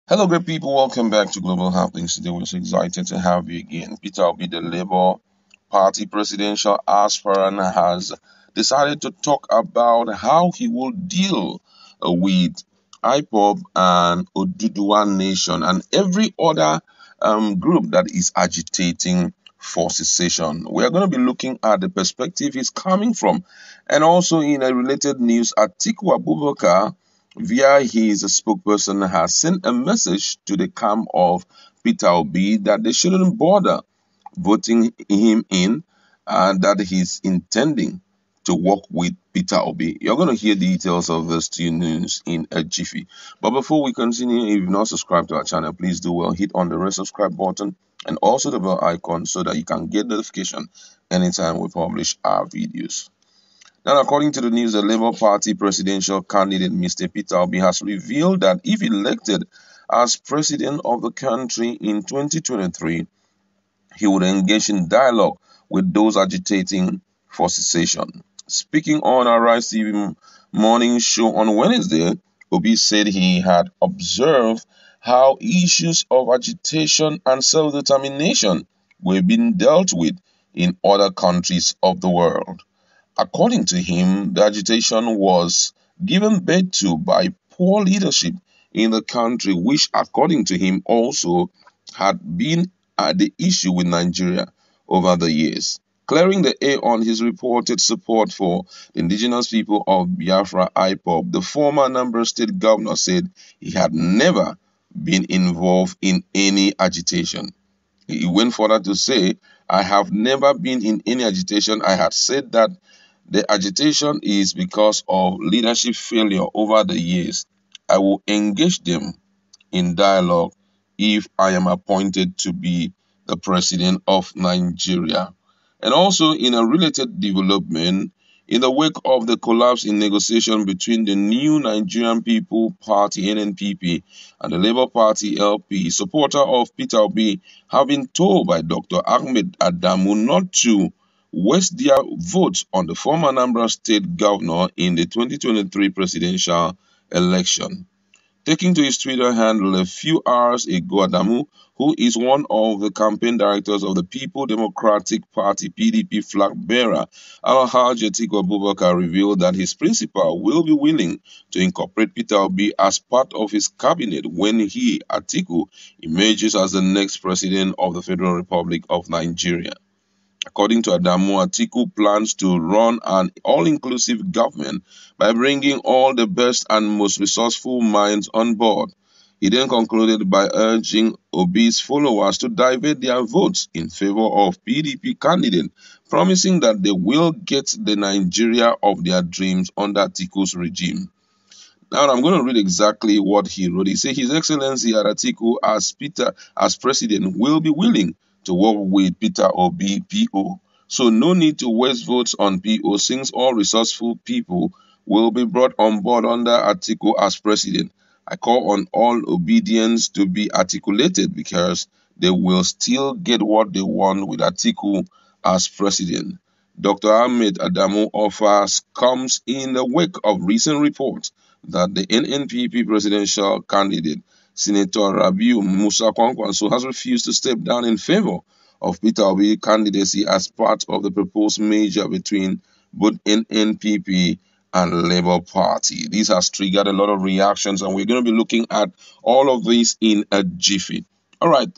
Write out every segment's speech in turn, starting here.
Hello, great people. Welcome back to Global Happenings. Today, we're so excited to have you again. Peter Obi, the Labour Party presidential aspirant, has decided to talk about how he will deal with IPOB and Oduduwa Nation and every other group that is agitating for secession. We are going to be looking at the perspective he's coming from. And also, in a related news, Atiku Abubakar via his spokesperson, has sent a message to the camp of Peter Obi that they shouldn't bother voting him in and that he's intending to work with Peter Obi. You're going to hear details of this two news in a jiffy. But before we continue, if you've not subscribed to our channel, please do well. Hit on the red subscribe button and also the bell icon so that you can get notification anytime we publish our videos. Now, according to the news, the Labour Party presidential candidate Mr. Peter Obi has revealed that if elected as president of the country in 2023, he would engage in dialogue with those agitating for secession. Speaking on our Rise TV morning show on Wednesday, Obi said he had observed how issues of agitation and self-determination were being dealt with in other countries of the world. According to him, the agitation was given birth to by poor leadership in the country, which, according to him, also had been the issue with Nigeria over the years. Clearing the air on his reported support for the indigenous people of Biafra IPOB, the former Anambra State governor said he had never been involved in any agitation. He went further to say, I have never been in any agitation. I had said that the agitation is because of leadership failure over the years. I will engage them in dialogue if I am appointed to be the president of Nigeria. And also, in a related development, in the wake of the collapse in negotiation between the new Nigerian People Party (NNPP) and the Labour Party (LP), supporters of Peter Obi have been told by Dr. Ahmed Adamu not to waste their votes on the former Anambra State governor in the 2023 presidential election. Taking to his Twitter handle a few hours ago, Adamu, who is one of the campaign directors of the People Democratic Party (PDP) flag bearer, Alhaji Atiku Abubakar, revealed that his principal will be willing to incorporate Peter Obi as part of his cabinet when he, Atiku, emerges as the next president of the Federal Republic of Nigeria. According to Adamu, Atiku plans to run an all-inclusive government by bringing all the best and most resourceful minds on board. He then concluded by urging Obi's followers to divert their votes in favor of PDP candidate, promising that they will get the Nigeria of their dreams under Atiku's regime. Now I'm going to read exactly what he wrote. He said, His Excellency Atiku as president will be willing to work with Peter Obi PO. So no need to waste votes on PO since all resourceful people will be brought on board under Atiku as president. I call on all obedience to be articulated because they will still get what they want with Atiku as president. Dr. Ahmed Adamu offers comes in the wake of recent reports that the NNPP presidential candidate, Senator Rabiu Musa Kwankwaso, has refused to step down in favor of Peter Obi's candidacy as part of the proposed merger between both NNPP and Labour Party. This has triggered a lot of reactions, and we're going to be looking at all of this in a jiffy. All right.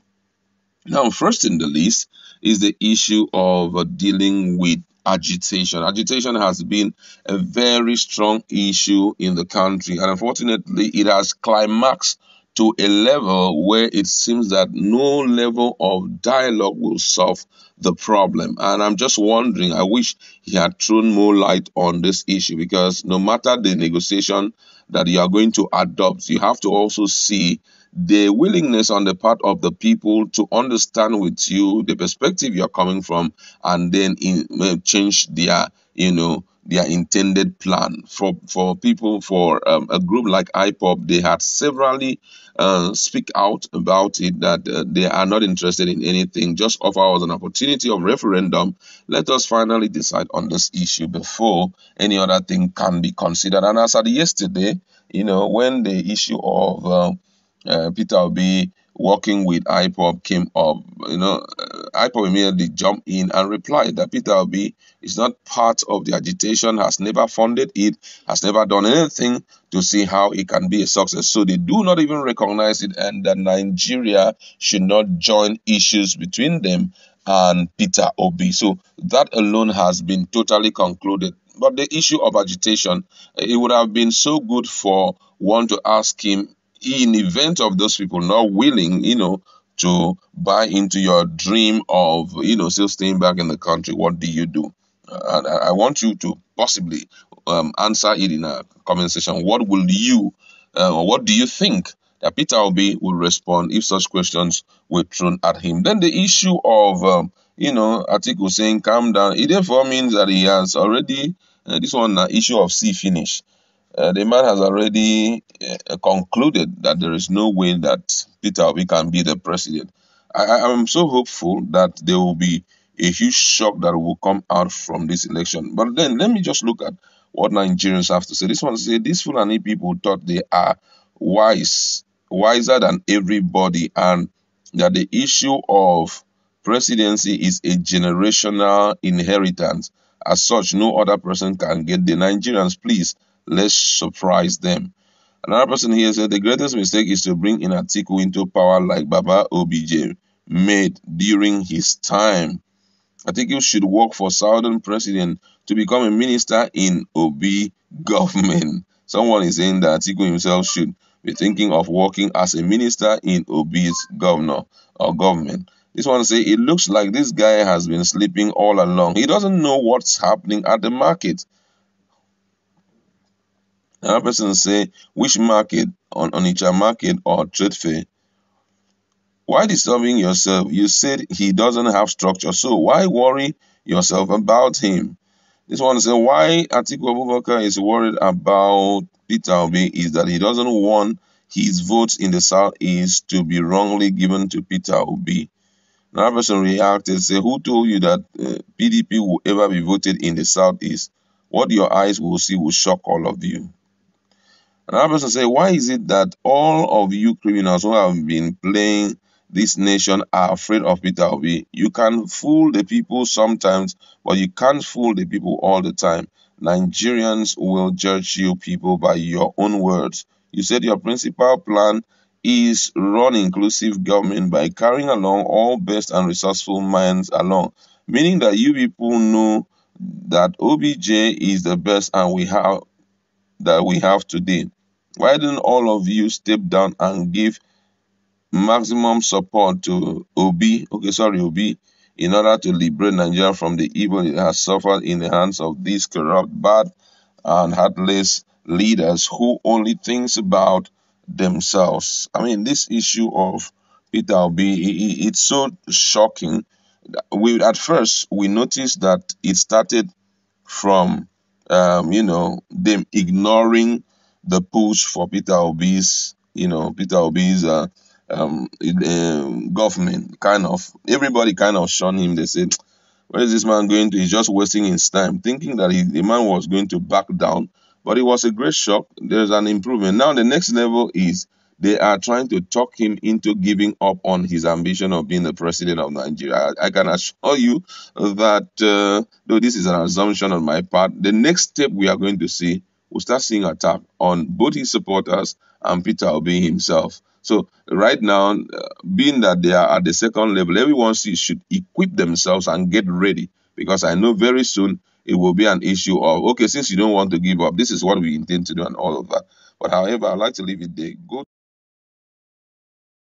Now, first in the list is the issue of dealing with agitation. Agitation has been a very strong issue in the country, and unfortunately, it has climaxed to a level where it seems that no level of dialogue will solve the problem. And I'm just wondering, I wish he had thrown more light on this issue, because no matter the negotiation that you are going to adopt, you have to also see the willingness on the part of the people to understand with you the perspective you're coming from, and then change their intended plan. For people, for a group like IPOB, they had severally speak out about it, that they are not interested in anything. Just offer us an opportunity of referendum. Let us finally decide on this issue before any other thing can be considered. And as at yesterday, when the issue of Peter Obi working with IPOB came up. IPOB immediately jumped in and replied that Peter Obi is not part of the agitation, has never funded it, has never done anything to see how it can be a success. So they do not even recognize it, and that Nigeria should not join issues between them and Peter Obi. So that alone has been totally concluded. But the issue of agitation, it would have been so good for one to ask him, in event of those people not willing, to buy into your dream of, still staying back in the country, what do you do? And I want you to possibly answer it in a comment section. What will you, or what do you think that Peter Obi will respond if such questions were thrown at him? Then the issue of, Atiku saying, calm down, it therefore means that he has already, this one, issue of see finish. The man has already concluded that there is no way that Peter Obi can be the president. I'm so hopeful that there will be a huge shock that will come out from this election. But then let me just look at what Nigerians have to say. This one says these Fulani people thought they are wiser than everybody, and that the issue of presidency is a generational inheritance. As such, no other person can get the Nigerians. Please, let's surprise them. Another person here said the greatest mistake is to bring in Atiku into power like Baba OBJ made during his time. Atiku should work for Southern president to become a minister in Obi government. Someone is saying that Atiku himself should be thinking of working as a minister in Obi's governor or government. This one say it looks like this guy has been sleeping all along. He doesn't know what's happening at the market. Another person say, which market, on Onitsha market or trade fair? Why disturbing yourself? You said he doesn't have structure, so why worry yourself about him? This one say, why Atiku Abubakar is worried about Peter Obi is that he doesn't want his votes in the Southeast to be wrongly given to Peter Obi. Another person reacted, say, who told you that PDP will ever be voted in the Southeast? What your eyes will see will shock all of you. Another person say, why is it that all of you criminals who have been playing this nation are afraid of Peter Obi? You can fool the people sometimes, but you can't fool the people all the time. Nigerians will judge you people by your own words. You said your principal plan is run inclusive government by carrying along all best and resourceful minds along, meaning that you people know that OBJ is the best and we have today. Why don't all of you step down and give maximum support to Obi, in order to liberate Nigeria from the evil it has suffered in the hands of these corrupt, bad, and heartless leaders who only thinks about themselves? I mean, this issue of Peter Obi, it's so shocking. At first we noticed that it started from them ignoring the push for Peter Obi's government. Kind of everybody kind of shunned him. They said, where is this man going to? He's just wasting his time, thinking that the man was going to back down. But it was a great shock. There's an improvement. Now the next level is they are trying to talk him into giving up on his ambition of being the president of Nigeria. I can assure you that, though this is an assumption on my part, the next step we are going to see, we'll start seeing attack on both his supporters and Peter Obi himself. So right now, being that they are at the second level, everyone should equip themselves and get ready, because I know very soon it will be an issue of, okay, since you don't want to give up, this is what we intend to do and all of that. But however, I'd like to leave it there. Go